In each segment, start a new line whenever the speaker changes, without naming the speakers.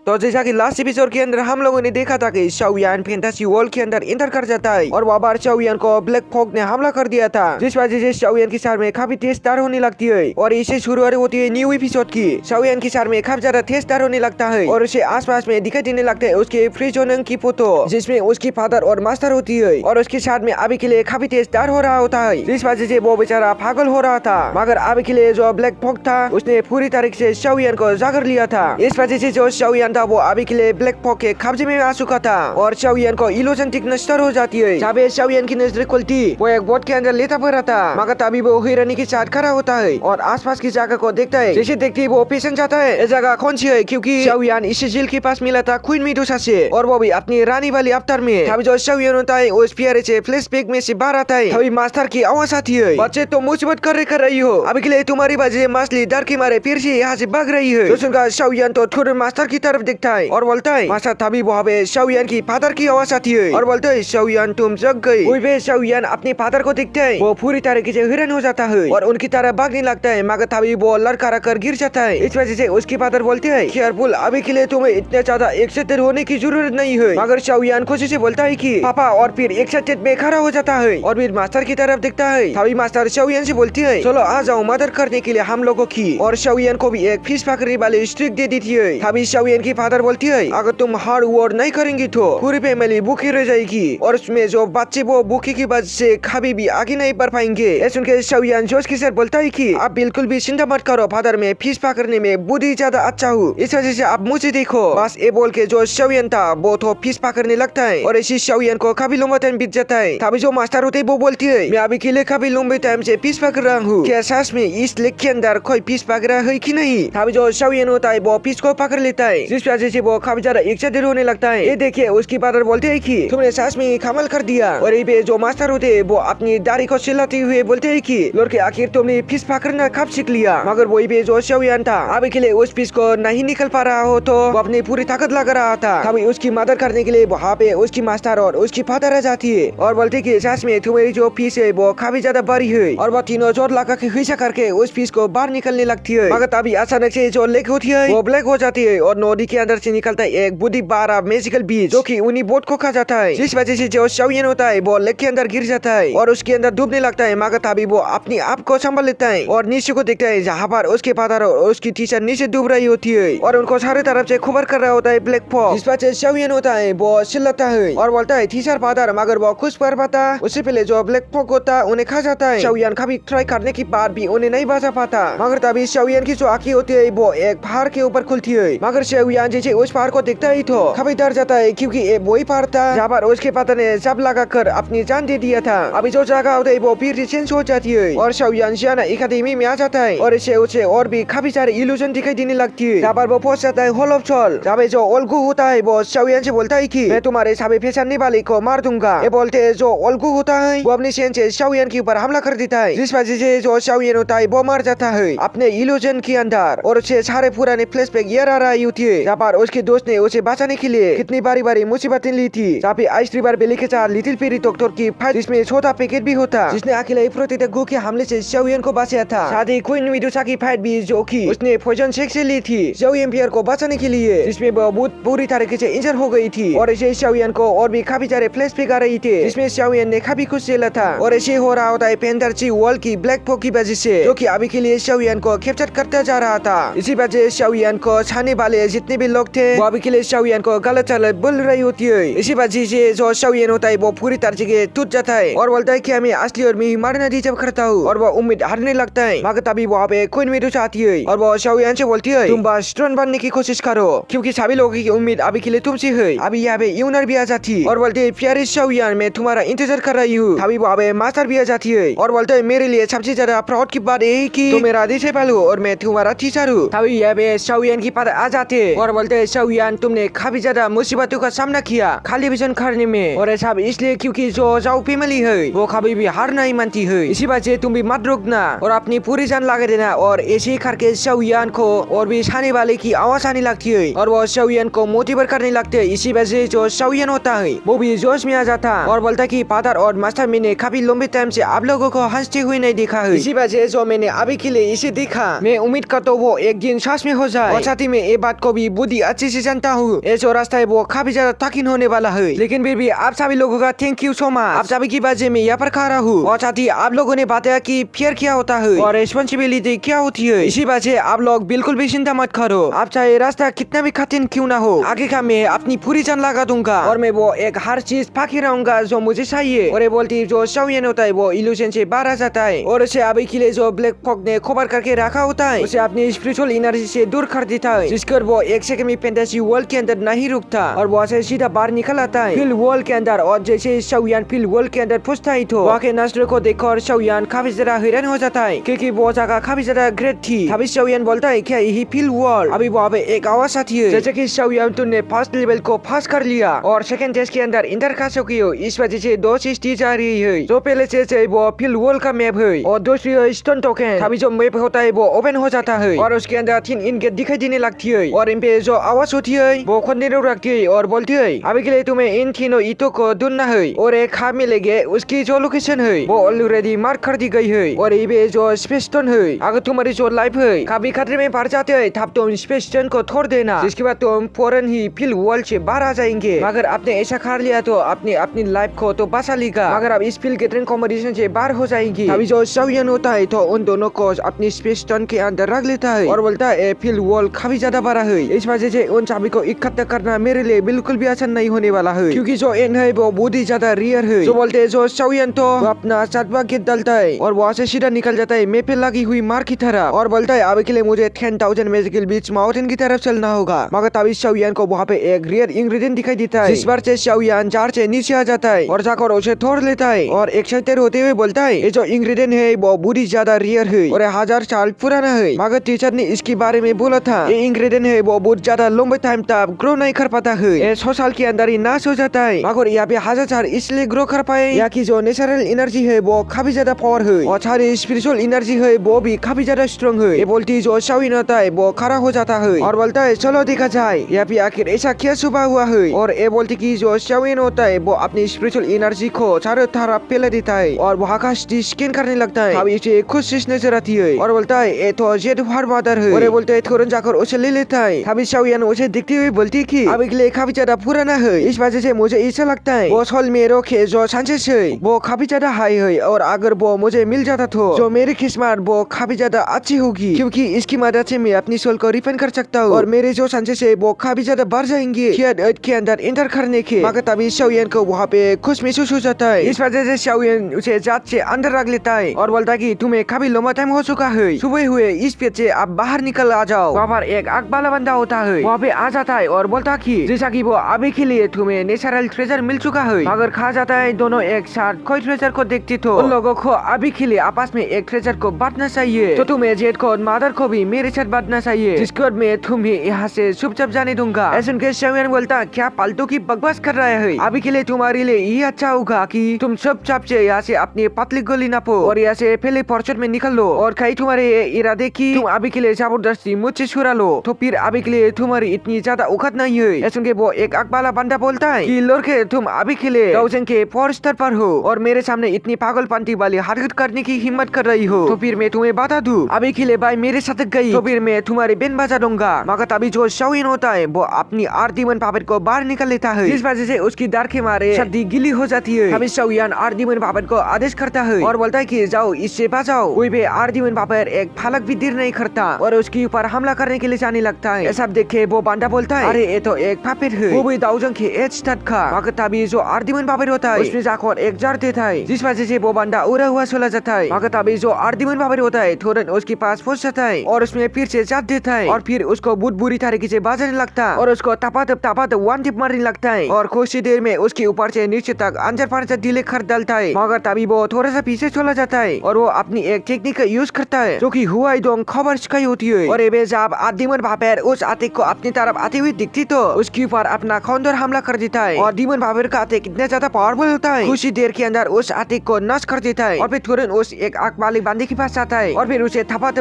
तो जैसा कि लास्ट एपिसोड के अंदर हम लोगों ने देखा था कि शाओयान फैंटेसी वर्ल्ड के अंदर इंटर कर जाता है और वहाँ बार शाओयान को ब्लैक फॉग ने हमला कर दिया था, जिस वजह से शाओयान की सर में काफी तेज दर्द होने लगती है। और इसे शुरुआत होती है न्यू एपिसोड की। शाओयान की सर में काफी ज्यादा तेज दर्द होने लगता है और उसे आसपास में दिखाई देने लगता है उसके फ्रीजोनंग की फोटो, जिसमें उसकी फादर और मास्टर होती है और उसके साथ में अभी के लिए काफी तेज दर्द हो रहा होता है, जिस वजह से वो बेचारा पागल हो रहा था। मगर अभी के लिए जो ब्लैक फॉग था उसने पूरी तरीके से शाओयान को जाकर लिया था। इस वजह से जो शाओयान था वो अभी के लिए ब्लैक फॉग के कब्जे में आ चुका था और शाओयान को इल्यूजन टेक्निक स्टार्ट हो जाती है। जब शाओयान की नजर खुलती वो एक बोट के अंदर लेटा पड़ा था, मगर तभी वो हिरनी के साथ खड़ा होता है और आसपास की जगह को देखता है। जैसे देखते ही वो पीछे जाता है इस जगह कौन सी है, क्योंकि शाओयान इस झील के पास मिला था क्वीन मेडुसा से और वो भी अपनी रानी वाली अवतार में। तभी जो शाओयान होता है उस प्यारे से फ्लैशबैक में से बाहर आता है। तभी मास्टर की आवाज आती है, बच्चे तो मुसीबत कर रही हो, अभी के लिए तुम्हारी वजह से मछली डर के मारे फिर से यहाँ से भाग रही है। तो सुनकर शाओयान तो थोड़े मास्टर की तरफ देखता है और बोलता है मास्टर। तभी वहाँ पे शाओयान की फादर की आवाज आती है और बोलता है शाओयान तुम जग गई। वही पे शाओयान अपने फादर को देखते है, वो पूरी तरीके से हैरान हो जाता है और उनकी तरफ भागने लगता है, मगर तभी वो लड़खड़ा कर गिर जाता है। इस वजह से उसके फादर बोलते हैं केयरफुल, अभी के लिए तुम्हें इतने ज्यादा एक्साइटेड होने की जरूरत नहीं है। मगर शाओयान खुशी से बोलता है कि पापा, और फिर एक्साइटेड में खड़ा हो जाता है और फिर मास्टर की तरफ देखता है। तभी मास्टर शाओयान से बोलती है चलो आ जाओ मदद करने के लिए हम लोगों की, और शाओयान को भी एक फिश पकड़ने वाली स्टिक दे देती है। तभी शाओयान की फादर बोलती है अगर तुम हार्ड वर्क नहीं करेंगी तो पूरी फैमिली भूखी रह जाएगी और उसमें जो बच्चे वो भूखे की वजह से कभी भी आगे नहीं बढ़ पाएंगे। ये सुनकर शाओयान जोश के साथ बोलता है कि आप बिल्कुल भी चिंता मत करो फादर, मैं फिश पकड़ने में बुद्धि ज्यादा अच्छा हूँ, इस वजह से आप मुझे देखो। बस ये बोल के जो शाओयान था वो तो फिश पकड़ने लगता है और इसी शाओयान को काफी लंबा टाइम बीत जाता है। तभी जो मास्टर होते वो बोलती है मैं अभी के लिए काफी लंबे टाइम से फिश पकड़ रहा हूँ, क्या सच में इस लेक के अंदर कोई फिश पकड़ा है कि नहीं। तभी जो शाओयान होता है वो फिश को पकड़ लेता है, जिस वजह से वो काफी ज्यादा एक्साइटेड होने लगता है। ये देखिए उसकी फादर बोलते है कि तुमने सच में कमाल कर दिया, और ये पे जो मास्टर होते है वो अपनी दाढ़ी को चिल्लाते हुए बोलते है कि लड़के आखिर तुमने फिश पकड़ना कब सीख लिया। मगर वही पे जो शाओयान था अभी के लिए उस फिश को नहीं निकल पा रहा हो तो वो अपनी पूरी ताकत लगा रहा था। तभी उसकी मदद करने के लिए वहाँ पे उसकी मास्टर और उसकी फादर आ जाती है और बोलते कि सच में तुम्हारी जो फिश है वो काफी ज्यादा बड़ी है, और वो तीनों जोर लगा के हिस्सा करके उस फिश को बाहर निकलने लगती है। मगर तभी अचानक से जो लेक होती है वो ब्लैक हो जाती है और नदी के अंदर से निकलता है एक बुद्धि बारा मैजिकल बीज जो कि उन्हीं बोट को खा जाता है, जिस वजह से जो शाओयान होता है वो लेक के अंदर गिर जाता है और उसके अंदर डूबने लगता है। मगर तभी वो अपने आप को संभाल लेता है और नीचे को देखता है जहाँ पर उसके फादर और उसकी टीचर नीचे डूब रही होती है और उनको सारे तरफ से खबर कर रहा होता है ब्लैक फॉग, जिस वजह से शाओयान होता है वो चिल्लाता है और बोलता है टीचर फादर, मगर वो कुछ कर पाता उससे पहले जो ब्लैक फॉग होता उन्हें खा जाता है। शाओयान काफी ट्राई करने के बाद भी उन्हें नहीं बचा पाता, मगर तभी शाओयान की जो आंखें होती है वो एक पहाड़ के ऊपर खुलती है। मगर शाओयान जैसे उस पहाड़ को देखता ही तो काफी डर जाता है, क्योंकि ये वही पहाड़ था जहाँ पर उसके फादर ने जब लगा कर अपनी जान दे दिया था। अभी जो जगह होता है वो फिर चेंज हो जाती है और शाओयान शियाना एकेडमी में आ जाता है और इसे उसे और भी काफी सारे इल्यूजन दिखाई देने लगती है। जहाँ पर वो पहुंच जाता है हॉल ऑफ सोल, जहाँ पे जो ओल्गू होता है वो शाओयान से बोलता है कि मैं तुम्हारे सभी पहचानने वाले को मार दूंगा। ये बोलते है जो ओल्गू होता है वो अपनी सेन से शाओयान के ऊपर हमला कर देता है, जिस वजह से जो शाओयान होता है वो मर जाता है अपने इल्यूजन के अंदर और उसे सारे पुराने फ्लैशबैक याद आ रही होती है, जहाँ पर उसके दोस्त ने उसे बचाने के लिए कितनी बारी मुसीबतें ली थी। जहाँ पे आइस रिवर पे लिखे था लिटिल फेरी डॉक्टर की फाइट, जिसमें छोटा पैकेट भी होता जिसने अकेले प्रोटेक्टर के हमले से शाओयान को बचाया था। साथ ही क्वीन मेडुसा की फाइट भी जो कि उसने पॉइजन शेक से ली थी शाओ एम्पियर को बचाने के लिए, जिसमें वो बहुत बुरी तरीके से इंजर हो गई थी और इसे शाओयान को और भी काफी सारे फ्लैशबैक आ रही थे, जिसमें शाओयान ने काफी कुछ झेला था और ऐसे हो रहा होता है फैंटेसी वर्ल्ड की ब्लैक फॉग की वजह से, जो कि अभी के लिए शाओयान को कैप्चर करता जा रहा था। इसी वजह शाओयान को छाने वाले जितने भी लोग थे वो अभी के लिए शाओयान को गलत बोल रही होती है। इसी वजह से जो शाओयान होता है वो पूरी तरह से टूट जाता है और बोलता है कि मैं असली और मैं मारना डिजर्व करता हूँ और वो उम्मीद हारने लगता है। मगर तभी वहाँ पे क्वीन मेडुसा आती है और वो शाओयान से बोलती है तुम बस स्ट्रॉन्ग बनने की कोशिश करो, क्योंकि सभी लोगों की उम्मीद अभी के लिए तुमसे है। अभी यहाँ पे यूनर भी आ जाती और बोलते है प्यारे शाओयान मैं तुम्हारा इंतजार कर रही हूँ। अभी वहाँ पे मास्टर भी आ जाती है और बोलते है मेरे लिए सबसे ज्यादा प्राउड की बात यही कि तुम मेरा डिसेबल हो और मैं तुम्हारा टीचर हूँ। तभी यहाँ पे शाओयान की फादर आ जाते है और बोलते है शाओयान तुमने काफी ज्यादा मुसीबतों का सामना किया खाली विजन करने में, और ऐसा इसलिए क्योंकि जो जाओ फैमिली है वो कभी भी हार नहीं मानती है, इसी वजह से तुम भी मत रुकना और अपनी पूरी जान लगा देना। और ऐसे करके शाओयान को और भी छाने वाले की आवाज आने लगती है और वो शाओयान को मोटिवेट करने लगते है। इसी वजह से जो शाओयान होता है वो भी जोश में आ जाता और बोलता कि फादर और मास्टर मैंने काफी लंबे टाइम से आप लोगों को हंसते हुए नहीं देखा है, इसी वजह से जो मैंने अभी के लिए इसे देखा मैं उम्मीद करता हूँ वो एक दिन सच में हो जाए और साथ ही में ये बात को भी बुद्धि अच्छे से जानता हूँ ये जो रास्ता है वो काफी ज्यादा कठिन होने वाला है, लेकिन फिर भी आप सभी लोगों का थैंक यू सो मच। आप सभी की वजह मैं यहाँ पर खा रहा हूँ और साथ ही आप लोगों ने बताया कि फियर क्या होता है और रिस्पॉन्सिबिलिटी क्या होती है। इसी वजह से आप लोग बिल्कुल भी चिंता मत करो, आप चाहे रास्ता कितना भी कठिन क्यों ना हो, आगे का मैं अपनी पूरी जान लगा दूंगा और मैं वो एक हर चीज पाके रहूंगा जो मुझे चाहिए। और ये बोलती जो शाओयान होता है वो इल्यूजन से बाहर आ जाता है और उसे अभी के लिए जो ब्लैक फॉग ने कवर करके रखा होता है उसे अपनी स्पिरिचुअल एनर्जी से दूर कर देता है, जिसकर वो एक सेकंड में फैंटेसी वर्ल्ड के अंदर नहीं रुकता और वो से सीधा बाहर निकल आता है फिल वर्ल्ड के अंदर। और जैसे शाओयान फिल वर्ल्ड के अंदर पहुंचता है तो वहाँ के नस्ल को देखकर शाओयान काफी ज्यादा हैरान हो जाता है क्योंकि वो जगह काफी ज्यादा ग्रेट थी। अभी शाओयान बोलता है क्या यही फिल वर्ल्ड? अभी वहाँ पे एक आवाज आती है जैसे की शाओयान तुमने फर्स्ट लेवल को पास कर लिया और सेकंड टेस्ट के अंदर इंटर कर चुकी हो, इस वजह से दो चीज दी जा रही है। जो पहले से वो फिल वर्ल्ड का मैप है और दूसरी है स्टोन टोकन। अभी जो मैप होता है वो ओपन हो जाता है और उसके अंदर 3 इनके दिखाई देने लगती है और इन पे जो आवाज होती है वो खोदने रखती है और बोलती है अभी के लिए तुम्हें इन तीनों ईंटों को ढूंढना है और एक खाब में लेके उसकी जो लोकेशन है वो ऑलरेडी मार्क कर दी गई है और ये जो स्पेस स्टोन है अगर तुम्हारी जो लाइफ है कभी खतरे में पड़ जाते है तब तुम स्पेस स्टोन को छोड़ देना, जिसके बाद तुम फौरन ही फिल वर्ल्ड से बाहर आ जाएंगे। मगर आपने ऐसा कर लिया तो आपने अपनी लाइफ को तो बचा लेगा, मगर आप इस फिल गैदरिंग कॉम्पिटिशन से बाहर हो जाएंगे। अभी जो शाओयान होता है तो उन दोनों को अपनी स्पेस स्टोन के अंदर रख लेता है और बोलता है फिल वर्ल्ड काफी ज्यादा बड़ा है, इस वजह से उन चाबी को इकट्ठा करना मेरे लिए बिल्कुल भी आसान नहीं होने वाला है क्योंकि जो एंड है वो बहुत ही ज्यादा रेयर है। जो बोलते हैं जो शाओयान तो अपना सातवां गेट डालता है और वहाँ से सीधा निकल जाता है मैप पे लगी हुई मार की तरह और बोलता है अभी के लिए मुझे 10,000 मैजिकल बीच माउंटेन की तरफ चलना होगा। मगर तभी शाओयान को वहाँ पे एक रेयर इंग्रेडिएंट दिखाई देता है, जिस बार से शाओयान जार से नीचे आ जाता है और जाकर उसे तोड़ लेता है और एक्साइटेड होते हुए बोलता है ये जो इंग्रेडिएंट है वो बहुत ही ज्यादा रेयर है और 1000 साल पुराना है, मगर टीचर ने इसके बारे में बोला था ये इंग्रेडिएंट है वो बहुत ज्यादा लंबे टाइम तक ग्रो नहीं कर पाता है, ये 100 साल के अंदर ही नाश हो जाता है। मगर यहाँ पे 1000 साल इसलिए ग्रो कर पाए यहाँ की जो नेचुरल एनर्जी है वो काफी ज्यादा पावर है और सारी स्पिरिचुअल एनर्जी है वो भी काफी ज्यादा स्ट्रॉन्ग है। ये बोलती जो शाओयान होता है वो खड़ा हो जाता है और बोलता है चलो देखा जाए यहाँ पे आखिर ऐसा क्या सुबह हुआ है। और ये बोलती की जो शाओयान होता है वो अपनी स्पिरिचुअल एनर्जी को चारों तरफ फैला देता है और वो आकाश स्कैन करने लगता है। अब इसे खुश नजर आती है और बोलता है ये तो जेड हर मदर है और ये बोलते है तुरंत जाकर उसे ले लेता है। अभी शाओयान उसे देखते हुए बोलती है कि अभी के लिए काफी ज्यादा पुराना है, इस वजह से मुझे ऐसा लगता है वो सोल में रखे जो चांसेस है वो काफी ज्यादा हाई है और अगर वो मुझे मिल जाता तो जो मेरी किस्मत वो काफी ज्यादा अच्छी होगी क्योंकि इसकी मदद से मैं अपनी सोल को रिफाइन कर सकता हूँ और मेरे जो चांसेस है वो काफी ज्यादा बढ़ जाएंगे के अंदर एंटर करने के। मगर तभी शाओयान को वहाँ पे खुश महसूस हो जाता है, इस वजह से शाओयान उसे जात से अंदर रख लेता है और बोलता है कि तुम्हें काफी लंबा टाइम हो चुका है, सुबह हुए इस पेट से आप बाहर निकल आ जाओ। वहाँ पर एक आग वाला बंदा होता है वहाँ पे आ जाता है और बोलता कि जैसा कि वो अभी के लिए तुम्हें नेचुरल ट्रेजर मिल चुका है, मगर खा जाता है दोनों एक साथ कोई ट्रेजर को देखती तो उन लोगों को अभी के लिए आपस में एक ट्रेजर को बांटना चाहिए, तो तुम्हें जेड को मदर को भी मेरे साथ बांटना चाहिए, जिसके बाद मैं तुम्हें यहाँ से चुपचाप जाने दूंगा। ऐसे उनके शाओयान बोलता क्या फालतू की बकवास कर रहा है, अभी के लिए तुम्हारे लिए ये अच्छा होगा कि तुम चुपचाप से यहाँ से अपनी पतली गोली नापो और यहाँ से पहले फॉर्चून में निकल लो और कहीं तुम्हारे इरादे की तुम अभी के लिए जबरदस्ती मुझसे छुरा लो तो फिर अभी के लिए तुम्हारी इतनी ज्यादा औकात नहीं है। ऐसे उनके वो एक आग वाला बंदा बोलता है कि लड़के तुम अभी के लिए 1000 के 4 स्टार पर हो और मेरे सामने इतनी पागलपंती वाली हरकत करने की हिम्मत कर रही हो, तो फिर मैं तुम्हें बता दूं अभी के लिए भाई मेरे साथ गई तो फिर मैं तुम्हारी बेन बजा दूंगा। मगर तभी जो शाओयान होता है वो अपनी आर्दीमन पावर को बाहर निकल लेता है, इस वजह से उसकी डर के मारे सर्दी गिली हो जाती है। अभी शाओयान आर्दीमन पावर को आदेश करता है और बोलता है कि जाओ इससे बचाओ। कोई भी आर्दीमन पावर एक फलक भी देर नहीं करता और उसके ऊपर हमला करने के लिए जाने लगता है। सब देखे वो बंदा बोलता है अरे ये तो एक पापेट है, वो भी 1000 के 8 स्टार का। मगर तभी जो आर्दीमन पावर होता है उसमें जाकर एक जार देता है, जिस वजह से वो बंदा उड़ा हुआ चला जाता है। मगर तभी जो आर्दीमन पावर होता है तुरंत उसके पास पहुंच जाता है और उसमें फिर से जार देता है और फिर उसको बहुत बुरी तरीके से बजाने लगता है और उसको तपा वन टिप मारने लगता है और कुछ ही देर में उसके ऊपर से नीचे तक अंजर पांजर ढीले कर डालता है। मगर तभी वो थोड़ा सा पीछे चला जाता है और वो अपनी एक टेक्निक का यूज करता है जो कि हुआई डोंग खबर सिखाई होती है और ये जब आर्दीमन पावर उस आतिक को अपनी तरफ आते हुए दिखती तो उसके ऊपर अपना खंडर हमला कर देता है और डीमन पावर का आतिक इतना ज्यादा पावरफुल होता है कुछ ही देर के अंदर उस आतिक को नष्ट कर देता है और फिर तुरंत उस एक आग वाले बंदे के पास जाता है और फिर उसे थपा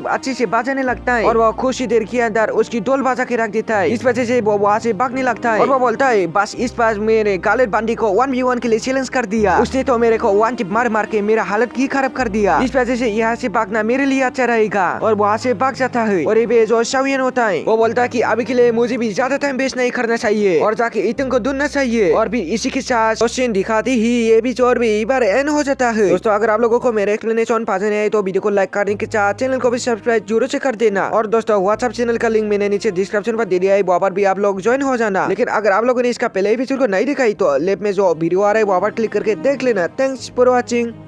अच्छे से बजाने लगता है और वो कुछ ही देर के अंदर उसकी डोल बजा के रख देता है। इस वजह से वो वहाँ से भागने लगता है और वो बोलता है बस इस बार मेरे गालिब बंदी को 1v1 के लिए चैलेंज कर दिया, उसने तो मेरे को वन टिप मार के मेरा हालत की खराब कर दिया, इस वजह से यहाँ से भागना मेरे लिए अच्छा रहेगा और वहाँ से भाग जाता है। और ये जो शाओयान होता है वो बोलता है कि अभी के लिए मुझे भी ज्यादा टाइम वेस्ट नहीं करना चाहिए और जाके इतन को ढूंढना चाहिए। और भी इसी के साथ क्वेश्चन दिखाती ही ये एपिसोड भी एक बार एंड हो जाता है। दोस्तों अगर आप लोगों को मेरे एक्सप्लेनेशन पसंद है तो वीडियो को लाइक करने के साथ चैनल को भी सब्सक्राइब जरूर से कर देना। और दोस्तों व्हाट्सएप चैनल का लिंक मैंने नीचे डिस्क्रिप्शन पर दे दिया है, वहाँ पर भी आप लोग ज्वाइन हो जाना। लेकिन अगर आप लोगों ने इसका पहले एपिसोड को नहीं दिखाई तो लेफ्ट में जो वीडियो आ रहा है वहाँ पर क्लिक करके देख लेना। Thanks for watching.